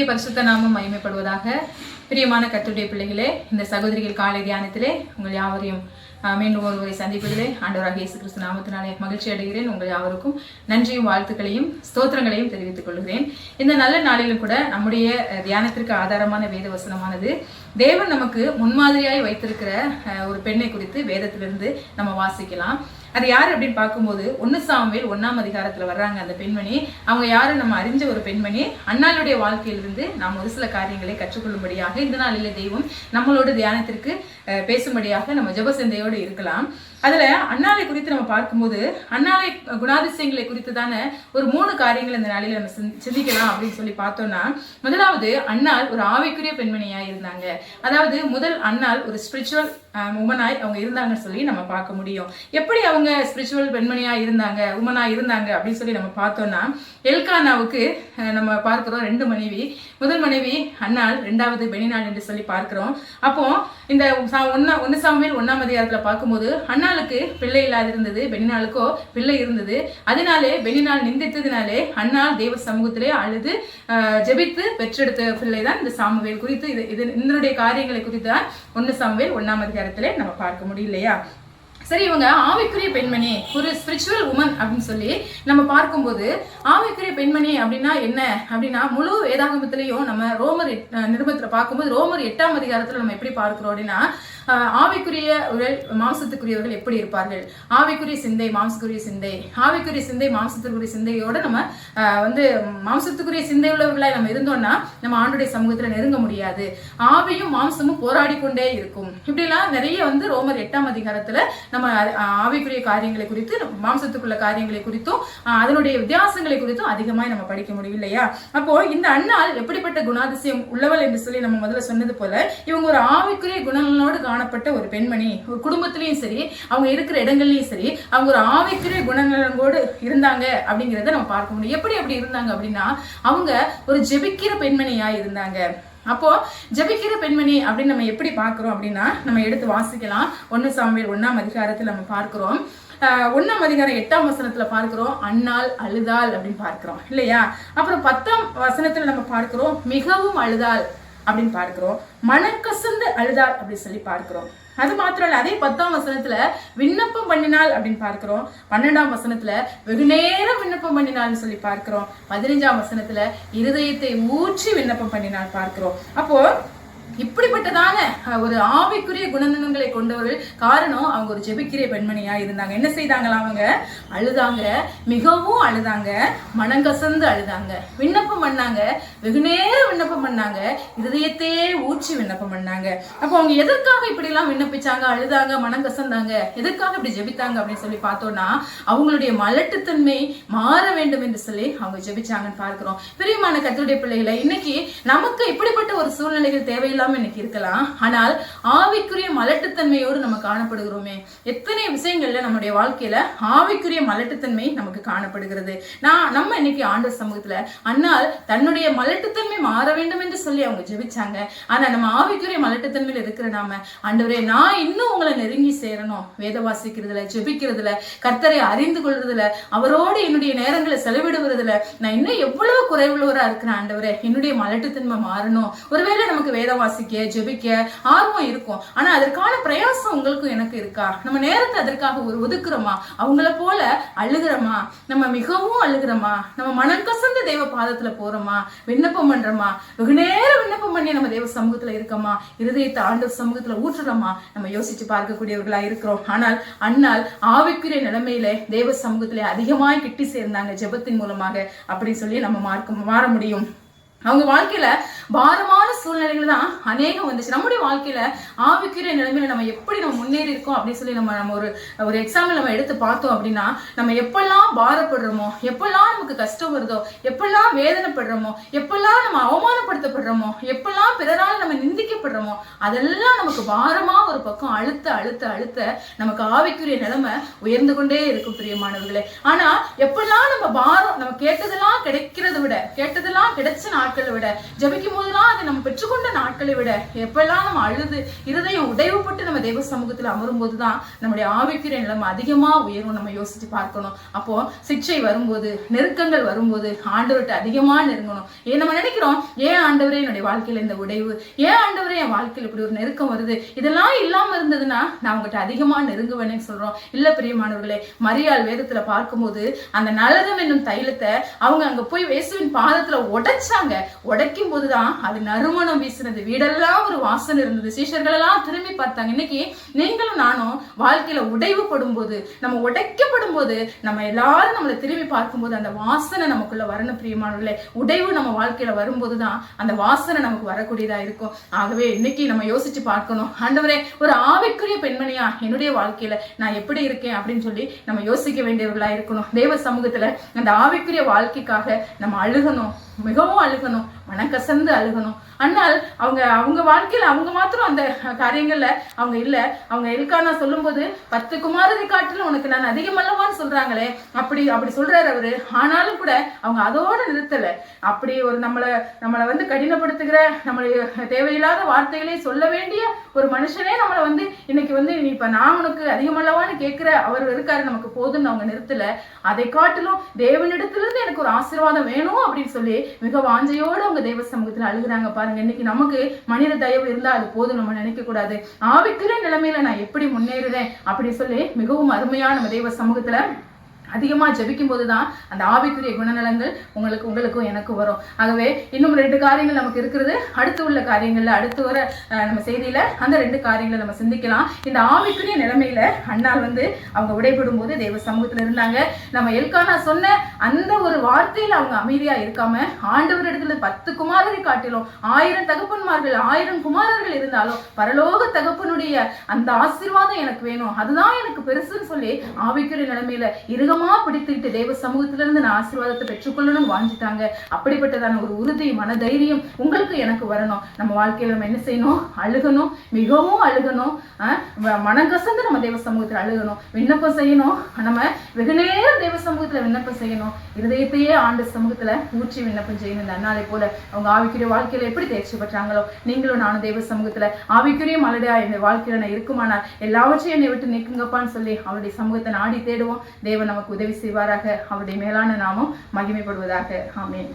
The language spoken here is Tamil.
கர்த்தருடைய பரிசுத்த நாமம் மகிமைப்படுவதாக. பிரியமான கர்த்தருடைய பிள்ளைகளே, இந்த சகோதரிகள் காலை தியானத்திலே உங்கள் யாவரையும் மீண்டும் ஒருவரை சந்திப்பதிலே ஆண்டவராகிய இயேசு கிறிஸ்து நாமத்தினாலே மகிழ்ச்சி அடைகிறேன். உங்கள் யாவருக்கும் நன்றியும் வாழ்த்துக்களையும் ஸ்தோத்திரங்களையும் தெரிவித்துக் கொள்கிறேன். இந்த நல்ல நாளிலும் கூட நம்முடைய தியானத்திற்கு ஆதாரமான வேத வசனமானது தேவன் நமக்கு முன்மாதிரியாய் வைத்திருக்கிற ஒரு பெண்ணை குறித்து வேதத்திலிருந்து நம்ம வாசிக்கலாம். அது யாரு அப்படின்னு பார்க்கும்போது 1 சாமுவேல் 1ஆம் அதிகாரத்துல வர்றாங்க. அந்த பெண்மணி அவங்க யாரு? நம்ம அறிஞ்ச ஒரு பெண்மணி. அன்னாளுடைய வாழ்க்கையிலிருந்து நாம் ஒரு சில காரியங்களை கற்றுக்கொள்ளும்படியாக இந்த நாளிலே தெய்வம் நம்மளோட தியானத்திற்கு பேசும்படியாக நம்ம ஜெப சிந்தையோடு இருக்கலாம். அதுல அன்னாளை குறித்து நம்ம பார்க்கும்போது அன்னாளை குணாதிசயங்களை குறித்து தானே ஒரு 3 காரியங்கள் இந்த நாளில நம்ம சிந்திக்கலாம் அப்படின்னு சொல்லி பார்த்தோம்னா, முதலாவது அன்னாள் ஒரு ஆவிக்குரிய பெண்மணியா இருந்தாங்க. அதாவது முதல் அன்னாள் ஒரு ஸ்பிரிச்சுவல் உமனாய் அவங்க இருந்தாங்கன்னு சொல்லி நம்ம பார்க்க முடியும். எப்படி அவங்க ஸ்பிரிச்சுவல் பெண்மணியா இருந்தாங்க, உமனா இருந்தாங்க அப்படின்னு சொல்லி நம்ம பார்த்தோம்னா, எல்கானாவுக்கு நம்ம பார்க்கிறோம் 2 மனைவி. முதல் மனைவி அன்னாள், 2வது பெனினாள் என்று சொல்லி பார்க்கிறோம். அப்போ இந்த 1 சாமுவேல் 1ஆம் அதிகாரத்துல பார்க்கும்போது அன்னாளுக்கு பிள்ளை இல்லாது இருந்தது, பெனினாளுக்கோ பிள்ளை இருந்தது. அதனாலே பெனினாள் நிந்தித்ததினாலே அன்னாள் தேவ சமூகத்திலே அழுது ஜெபித்து பெற்றெடுத்த பிள்ளை தான் இந்த சாமுவேல் குறித்து இதனுடைய காரியங்களை குறித்து தான் 1 சாமுவேல் 1ஆம் அதிகாரத்திலே நம்ம பார்க்க முடியலையா? சரி, இவங்க ஆவிக்குரிய பெண்மணி, ஒரு ஸ்பிரிச்சுவல் உமன் அப்படின்னு சொல்லி நம்ம பார்க்கும்போது, ஆவிக்குரிய பெண்மணி அப்படின்னா என்ன அப்படின்னா, முழு வேதாகமத்திலையும் நம்ம ரோமர் நிருபத்துல பார்க்கும்போது ரோமர் 8ஆம் அதிகாரத்துல நம்ம எப்படி பார்க்கிறோம் அப்படின்னா, ஆவிக்குரிய மாம்சத்துக்குரியவர்கள் எப்படி இருப்பார்கள், ஆவிக்குரிய சிந்தை மாம்சத்துக்குரிய சிந்தை, ஆவிக்குரிய சிந்தை மாம்சத்துக்குரிய சிந்தையோட நம்ம மாம்சத்துக்குரிய சிந்தை உள்ளவர்களாய் நம்ம இருந்தோம்னா நம்ம ஆண்டுடைய சமூகத்துல நெருங்க முடியாது. ஆவியும் மாம்சமும் போராடி கொண்டே இருக்கும். இப்படிலாம் நிறைய ரோமர் 8ஆம் அதிகாரத்துல நம்ம ஆவிக்குரிய காரியங்களை குறித்து, மாம்சத்துக்குள்ள காரியங்களை குறித்தும் அதனுடைய வித்தியாசங்களை குறித்தும் அதிகமாய் நம்ம படிக்க முடியும் இல்லையா? அப்போ இந்த அன்னாள் எப்படிப்பட்ட குணாதிசயம் உள்ளவள் என்று சொல்லி நம்ம முதல்ல சொன்னது போல, இவங்க ஒரு ஆவிக்குரிய குணங்களோடு காணப்பட்ட ஒரு பெண்மணி. ஒரு குடும்பத்திலயும் சரி, அவங்க இருக்கிற இடங்கள்லயும் சரி, அவங்க ஒரு ஆவிக்குரிய குணங்களோடு இருந்தாங்க அப்படிங்கிறத நம்ம பார்க்க முடியும். எப்படி அப்படி இருந்தாங்க அப்படின்னா, அவங்க ஒரு ஜெபிக்கிற பெண்மணியா இருந்தாங்க. அப்போ ஜெபிக்கிற பெண்மணி அப்படின்னு நம்ம எப்படி பார்க்கிறோம் அப்படின்னா, நம்ம எடுத்து வாசிக்கலாம். 1 சாமுவேல் 1ஆம் அதிகாரத்தில் நம்ம பார்க்கிறோம். 1ஆம் அதிகாரம் 8ஆம் வசனத்துல பார்க்கிறோம், அன்னாள் அழுதாள் அப்படின்னு பார்க்கிறோம் இல்லையா? அப்புறம் 10ஆம் வசனத்துல நம்ம பார்க்கிறோம், மிகவும் அழுதாள் அப்படின்னு பார்க்கிறோம், மனக்கசந்து அழுதாள் அப்படின்னு சொல்லி பார்க்கிறோம். அது மாத்திரம் இல்ல, அதே 10ஆம் வசனத்துல விண்ணப்பம் பண்ணினாள் அப்படின்னு பார்க்கிறோம். 12ஆம் வசனத்துல வெகு நேரம் விண்ணப்பம் பண்ணினாள்னு சொல்லி பார்க்கிறோம். 15ஆம் வசனத்துல இருதயத்தை ஊற்றி விண்ணப்பம் பண்ணினாள் பார்க்கிறோம். அப்போ இப்படிப்பட்டதான ஒரு ஆவிக்குரிய குணநலன்களை கொண்டவர்கள். காரணம், அவங்க ஒரு ஜெபிக்கிற பெண்மணியா இருந்தாங்க. என்ன செய்தாங்களா? அவங்க அழுதாங்க, மிகவும் அழுதாங்க, மனங்கசந்து அழுதாங்க, விண்ணப்பம் பண்ணாங்க, வெகு நேரம் விண்ணப்பம் பண்ணாங்க, இருதயத்தையே ஊற்றி விண்ணப்பம் பண்ணாங்க. அப்போ அவங்க எதற்காக இப்படி எல்லாம் விண்ணப்பிச்சாங்க, அழுதாங்க, மனங்கசந்தாங்க, எதற்காக இப்படி ஜெபித்தாங்க அப்படின்னு சொல்லி பார்த்தோம்னா, அவங்களுடைய மலட்டுத்தன்மை மாற வேண்டும் என்று சொல்லி அவங்க ஜெபிச்சாங்கன்னு பார்க்கிறோம். பிரியமான கர்த்தருடைய பிள்ளைகளை, இன்னைக்கு நமக்கு இப்படிப்பட்ட ஒரு சூழ்நிலைகள் தேவையில்லை இன்னைக்கு இருக்கலாம். ஆனால் ஆவிக்குரிய மலட்டுத்தன்மையோடு நம்ம காணப்படுகிறோமே. எத்தனை விஷயங்கள்ல நம்முடைய வாழ்க்கையில ஆவிக்குரிய மலட்டுத்தன்மை நமக்கு காணப்படுகிறது. நம்ம இன்னைக்கு ஆண்டவர் சமூகத்துல அன்னால் தன்னுடைய மலட்டுத்தன்மை மாற வேண்டும் என்று சொல்லி அவங்க ஜெபிச்சாங்க. ஆனா நம்ம ஆவிக்குரிய மலட்டுத்தன்மையில இருக்கிற நாம, ஆண்டவரே நான் இன்னும் உங்களை நெருங்கி சேரணும், வேத வாசிக்கிறதுல, ஜெபிக்கிறதுல, கர்த்தரை அறிந்து கொள்றதுல, அவரோடு என்னுடைய நேரங்களை செலவிடுவதில் நான் இன்னும் எவ்வளவு குறைவுள்ளவரா இருக்கிறேன். ஆண்டவரே, என்னுடைய மலட்டுத்தன்மை மாறணும். ஒருவேளை நமக்கு வேத வாசிக்க, ஜெபிக்க ஆர்வம் இருக்கும், ஆனா அதற்கான பிரயாசம் உங்களுக்கும் எனக்கு இருக்கா? நம்ம நேரத்தை அதற்காக ஒதுக்குறோமா? அவங்கள போல அழுகிறோமா? நம்ம மிகவும் அழுகிறோமா? நம்ம மனம் கசந்த தேவ பாதத்துல போறோமா? விண்ணப்பம் பண்றோமா? வெகு நேரம் விண்ணப்பம் பண்ணி நம்ம தேவ சமூகத்துல இருக்கோமா? இருதயத்தை ஆண்டவர் சமூகத்துல ஊற்றுறோமா? நம்ம யோசிச்சு பார்க்கக்கூடியவர்களா இருக்கிறோம். ஆனால் அன்னால் ஆவிக்குரிய நிலைமையில தேவ சமூகத்திலே அதிகமாய் கிட்டி சேர்ந்தாங்க ஜெபத்தின் மூலமாக அப்படின்னு சொல்லி நம்ம மாற முடியும். அவங்க வாழ்க்கையில பாரமான சூழ்நிலைகள் தான் அநேகம் வந்துச்சு. நம்முடைய வாழ்க்கையில ஆவிக்குரிய நிலைமையில நம்ம எப்படி நம்ம முன்னேறி இருக்கோம் அப்படின்னு சொல்லி நம்ம ஒரு எக்ஸாம்பிள் நம்ம எடுத்து பார்த்தோம் அப்படின்னா, நம்ம எப்பெல்லாம் பாரப்படுறோமோ, எப்பெல்லாம் நமக்கு கஷ்டம் வருதோ, எப்பெல்லாம் வேதனைப்படுறோமோ, எப்பெல்லாம் நம்ம அவமானப்படுத்தப்படுறோமோ, எப்பெல்லாம் பிறரால் நம்ம நிந்திக்கப்படுறோமோ, அதெல்லாம் நமக்கு பாரமா ஒரு பக்கம் அழுத்த அழுத்த அழுத்த நமக்கு ஆவிக்குரிய நிலைமை உயர்ந்து கொண்டே இருக்கும் பிரியமானவர்களே. ஆனா எப்பெல்லாம் நம்ம பாரம், நம்ம கேட்டதெல்லாம் கிடைக்கிறத விட, கேட்டதெல்லாம் கிடைச்ச நாட்களை விட, ஜெபிக்கும் போதுதான் அதை நம்ம பெற்றுக்கொண்ட நாட்களை விட, எப்பெல்லாம் நம்ம அழுது இருதயம் உடைவுபட்டு நம்ம தேவ சமூகத்துல அமரும் போதுதான் நம்முடைய ஆவிக்குரிய நிலைமை அதிகமா உயரும். நம்ம யோசிச்சு பார்க்கணும். அப்போ சிக்ஷை வரும்போது, நெருக்கங்கள் வரும்போது ஆண்டவர்கிட்ட அதிகமா நெருங்கணும். நம்ம நினைக்கிறோம், ஏன் ஆண்டவரே என்னுடைய வாழ்க்கையில இந்த உடைவு, ஏன் ஆண்டவரே என் வாழ்க்கையில இப்படி ஒரு நெருக்கம் வருது, இதெல்லாம் இல்லாம இருந்ததுன்னா நான் உங்ககிட்ட அதிகமா நெருங்குவேன்னு சொல்றோம். இல்ல பிரியமானவர்களே, மரியாள் வேதத்துல பார்க்கும்போது அந்த நலகம் என்னும் தைலத்தை அவங்க அங்க போய் இயேசுவின் பாதத்துல உடைச்சாங்க. உடைக்கும் போதுதான் அது நறுமணம் வீசினது. வீடெல்லாம் ஒரு வாசனை இருந்தது. சீஷர்கள் எல்லாம் திரும்பி பார்த்தாங்க. இன்னைக்கு நீங்களும் நானும் வாழ்க்கையில உடைவுபடும் போது, நம்ம உடைக்கப்படும் போது, நம்ம எல்லாரும் நம்மளை திரும்பி பார்க்கும்போது அந்த வாசனை நமக்குள்ள வரணும். பிரியமானவர்களே, உடைவு நம்ம வாழ்க்கையில வரும்போதுதான் அந்த வாசனை நமக்கு வரக்கூடியதா இருக்கும். ஆகவே இன்னைக்கு நம்ம யோசிச்சு பார்க்கணும், ஆண்டவரே ஒரு ஆவிக்குரிய பெண்மணியா என்னுடைய வாழ்க்கையில நான் எப்படி இருக்கேன் அப்படின்னு சொல்லி நம்ம யோசிக்க வேண்டியவர்களா இருக்கணும். தேவ சமூகத்துல அந்த ஆவிக்குரிய வாழ்க்கைக்காக நம்ம அழுகணும், மிகவும் அழுகணும், மனக்கசந்து அழுகணும். ஆனால் அவங்க வாழ்க்கையில அவங்க மாத்திரம் அந்த காரியங்கள்ல அவங்க இல்ல. அவங்க எல்கானா சொல்லும் போது 10 குமாரரை காட்டிலும் உனக்கு நான் அதிகமல்லவான்னு சொல்றாங்களே, அப்படி சொல்றாரு அவரு. ஆனாலும் கூட அவங்க அதோட நிறுத்தல. அப்படி ஒரு நம்மளை வந்து கடினப்படுத்துகிற, நம்மளுடைய தேவையில்லாத வார்த்தைகளை சொல்ல வேண்டிய ஒரு மனுஷனே நம்மளை வந்து இன்னைக்கு வந்து இப்ப நான் உனக்கு அதிகமல்லவான்னு கேட்கிற அவர் இருக்காரு, நமக்கு போதுன்னு அவங்க நிறுத்தல. அதை காட்டிலும் தேவனிடத்திலிருந்து எனக்கு ஒரு ஆசீர்வாதம் வேணும் அப்படின்னு சொல்லி மிக வாஞ்சையோடு அவங்க தேவ சமூகத்துல அழுகுறாங்க. பாருங்க, இன்னைக்கு நமக்கு மனித தயவு இருந்தா அது போதும் நம்ம நினைக்க கூடாது. ஆவிக்குரிய நிலைமையில நான் எப்படி முன்னேறுறேன் அப்படி சொல்லி மிகவும் அருமையா நம்ம தேவ சமூகத்துல அதிகமா ஜபிக்கும் போதுதான் அந்த ஆவிக்குரிய குணநலங்கள் உங்களுக்கும் எனக்கு வரும். ஆகவே இன்னும் 2 காரியங்கள் நமக்கு இருக்கிறது. அடுத்து உள்ள காரியங்கள்ல, அடுத்து வர நம்ம செய்தியில அந்த 2 காரியங்களை நம்ம சிந்திக்கலாம். இந்த ஆவிக்குரிய நிலைமையில அண்ணால் வந்து அவங்க விடைபெறும் போது தேவ சமூகத்துல இருந்தாங்க. நம்ம எல்கானா சொன்ன அந்த ஒரு வார்த்தையில அவங்க அமைதியா இருக்காம, ஆண்டவர் இடத்துல 10 குமாரரை காட்டிலும் 1000 தகப்பன்மார்கள் 1000 குமாரர்கள் இருந்தாலும் பரலோக தகப்பனுடைய அந்த ஆசீர்வாதம் எனக்கு வேணும், அதுதான் எனக்கு பெருசுன்னு சொல்லி ஆவிக்குரிய நிலைமையில இருகமா பிடித்துக்கிட்டு தேவ சமூகத்திலிருந்து நான் ஆசீர்வாதத்தை பெற்றுக்கொள்ளணும் வாஞ்சிட்டாங்க. அப்படிப்பட்டதான ஒரு உறுதி, மனதைரியம் உங்களுக்கு எனக்கு வரணும். நம்ம வாழ்க்கையில நம்ம என்ன செய்யணும்? அழுகணும், மிகவும் அழுகணும், மனங்கசந்து நம்ம தேவ சமூகத்தில் அழுகணும், விண்ணப்பம் செய்யணும். நம்ம வெகு நேரம் தேவ சமூகத்துல விண்ணப்பம் செய்யணும். இருதயத்தையே ஆண்டு சமூகத்துல ஊற்றி விண்ணப்பம் செய்யணும். இந்த அண்ணாலை போல அவங்க ஆவிக்குரிய வாழ்க்கையில எப்படி தேர்ச்சி பெற்றாங்களோ, நீங்களும் நானும் தேவ சமூகத்துல ஆவிக்குரிய மலடையா என் வாழ்க்கையில நான் இருக்குமானால் எல்லாவற்றையும் என்னை விட்டு நீக்குங்கப்பான்னு சொல்லி அவருடைய சமூகத்தை நாடி தேடுவோம். தேவன் நமக்கு உதவி செய்வாராக. அவருடைய மேலான நாமம் மகிமைப்படுவதாக. ஆமென்.